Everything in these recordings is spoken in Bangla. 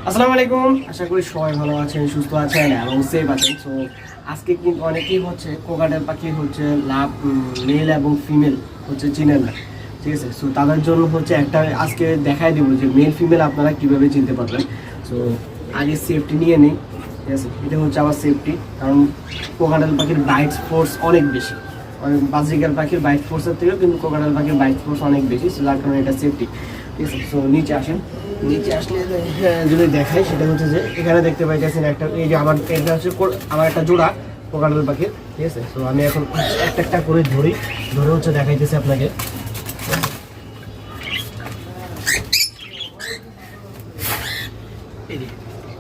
আসসালামু আলাইকুম, আশা করি সবাই ভালো আছেন, সুস্থ আছেন এবং সেফ আছেন। সো আজকে কিন্তু অনেকেই হচ্ছে কোকাটেল পাখি হচ্ছে লাভ মেল এবং ফিমেল হচ্ছে চিনেন না, ঠিক আছে। সো তাদের জন্য হচ্ছে একটা আজকে দেখাই দেবো যে মেল ফিমেল আপনারা কীভাবে চিনতে পারবেন। সো আগে সেফটি নিয়ে নিই, ঠিক আছে। এটা হচ্ছে আমার সেফটি, কারণ কোকাটেল পাখির বাইট ফোর্স অনেক বেশি, বাজিকার পাখির বাইট ফোর্সের থেকেও কিন্তু কোকাটেল পাখির বাইট ফোর্স অনেক বেশি, যার কারণে এটা সেফটি, ঠিক আছে। সো নিচে আসেন, নিচে আসলে যদি দেখাই সেটা হচ্ছে যে এখানে দেখতে পাইতেছেন একটা, এই যে আমার এটা হচ্ছে আমার একটা জোড়া কোকাটেল পাখির, ঠিক আছে। তো আমি এখন একটা একটা করে ধরে হচ্ছে দেখাইতেছি আপনাকে।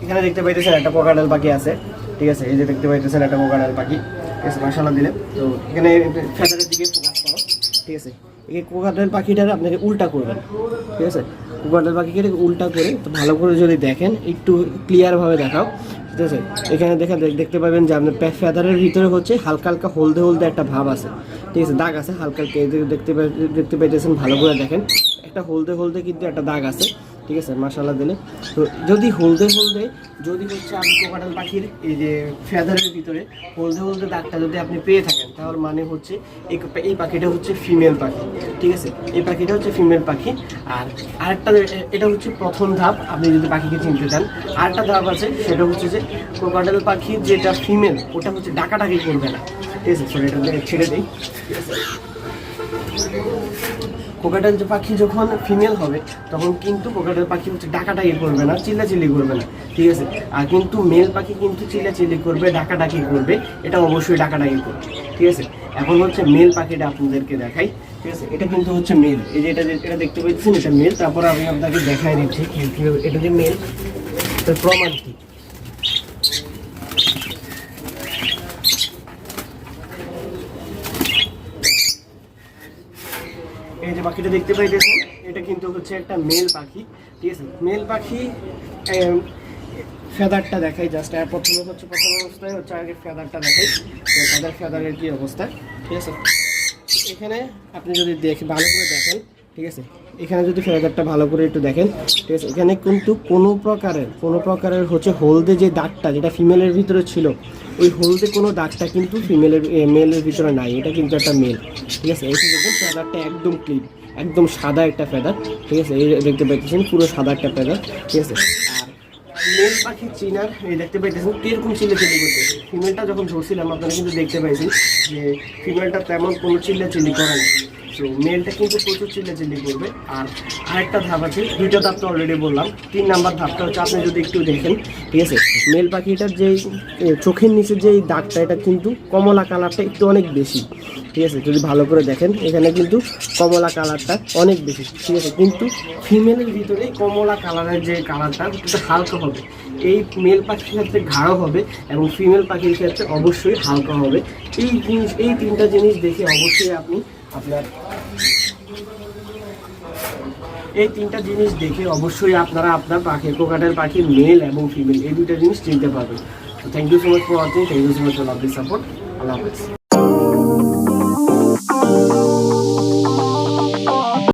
এখানে দেখতে পাইতেছেন একটা কোকাটেল পাখি আছে, ঠিক আছে। এই যে দেখতে পাইতেছেন একটা কোকাটেল পাখি, ঠিক আছে, মাশাআল্লাহ দিলে। তো এখানে ফেদারের দিকে ফোকাস করো, ঠিক আছে। এই কোকাটেল পাখিটার আপনাকে উল্টা করবেন, ঠিক আছে। কোকাটেল পাখিকে উল্টা করে তো ভালো করে যদি দেখেন, একটু ক্লিয়ারভাবে দেখাও, ঠিক আছে। এখানে দেখতে পাবেন যে আপনার ফেদারের ভিতরে হচ্ছে হালকা হালকা হলদে হলদে একটা ভাব আছে, ঠিক আছে, দাগ আছে হালকা হালকা। দেখতে পাইতেছেন, ভালো করে দেখেন, একটা হলদে হলদে কিন্তু একটা দাগ আছে, ঠিক আছে, মাশাআল্লাহ দিলে। তো যদি হলদে যদি হচ্ছে আপনি কোকাটেল পাখির এই যে ফেদারের ভিতরে হলদে দাগটা যদি আপনি পেয়ে থাকেন, তাহলে মানে হচ্ছে এই পাখিটা হচ্ছে ফিমেল পাখি, ঠিক আছে। এই পাখিটা হচ্ছে ফিমেল পাখি। আর আরেকটা, এটা হচ্ছে প্রথম ধাপ, আপনি যদি পাখিকে চিনতে চান। আরেকটা ধাপ আছে, সেটা হচ্ছে যে কোকাটেল পাখির যেটা ফিমেল, ওটা হচ্ছে ডাকাডাকি করবে না, ঠিক আছে। সো এটা ছেড়ে দিই, ঠিক আছে। কোকাটেল পাখি যখন ফিমেল হবে তখন কিন্তু কোকাটেল পাখি হচ্ছে ডাকাডাকি করবে না, চিল্লাচিল্লি করবে না, ঠিক আছে। আর কিন্তু মেল পাখি কিন্তু চিল্লাচিল্লি করবে, ডাকাডাকি করবে, এটা অবশ্যই ডাকাডাকি করবে, ঠিক আছে। এখন হচ্ছে মেল পাখিটা আপনাদেরকে দেখাই, ঠিক আছে। এটা কিন্তু হচ্ছে মেল, এই যে এটা দেখতে পাচ্ছেন, এটা মেল। তারপর আমি আপনাকে দেখাই দিচ্ছি এটা যে মেল, এর প্রমাণ কি। এই যে পাখিটা দেখতে পাইতেছেন, এটা কিন্তু হচ্ছে একটা মেল পাখি, ঠিক আছে। মেল পাখি ফেদারটা দেখাই জাস্ট, প্রথম অবস্থায় হচ্ছে আগে ফেদারটা দেখাই, ফেদারের কি অবস্থা, ঠিক আছে। এখানে আপনি যদি ভালো করে দেখেন, ঠিক আছে, এখানে যদি ফেদারটা ভালো করে একটু দেখেন, ঠিক আছে, এখানে কিন্তু কোনো প্রকারের হচ্ছে হলদে যে দাগটা যেটা ফিমেলের ভিতরে ছিল, ওই হলদে কোনো দাগটা কিন্তু মেলের ভিতরে নাই। এটা কিন্তু একটা মেল, ঠিক আছে। এই দেখুন ফেদারটা একদম ক্লিন, একদম সাদা একটা ফেদার, ঠিক আছে। এই দেখতে পাইতেছেন পুরো সাদা একটা ফেদার, ঠিক আছে। আর মেল পাখি চিনার এই দেখতে পাইতেছেন কিরকম চিল্লাচিল্লি করতেছে। ফিমেলটা যখন ধরছিলাম আপনারা কিন্তু দেখতে পাইছেন যে ফিমেলটা তেমন কোনো চিল্লাচিল্লি করে না। তো মেলটা কিন্তু প্রচুর চিল্লাচিল্লি করবে। আর আরেকটা ধাপ আছে, দুইটা ধাপ তো অলরেডি বললাম, 3 নাম্বার ধাপটা হচ্ছে আপনি যদি একটু দেখেন, ঠিক আছে, মেল পাখিটার যেই চোখের নিচে যেই দাগটা, এটা কিন্তু কমলা কালারটা একটু অনেক বেশি, ঠিক আছে। যদি ভালো করে দেখেন, এখানে কিন্তু কমলা কালারটা অনেক বেশি, ঠিক আছে। কিন্তু ফিমেলের ভিতরে কমলা কালারের যে কালারটা একটু হালকা হবে। এই মেল পাখির ক্ষেত্রে গাঢ় হবে এবং ফিমেল পাখির ক্ষেত্রে অবশ্যই হালকা হবে। এই তিনটা জিনিস দেখে অবশ্যই আপনারা আপনার পাখি কোকাটেল পাখির মেল এবং ফিমেল এই দুইটা জিনিস চিনতে পারবেন। তো thank you so much for watching, thank you so much for love this support. আল্লাহ হাফেজ।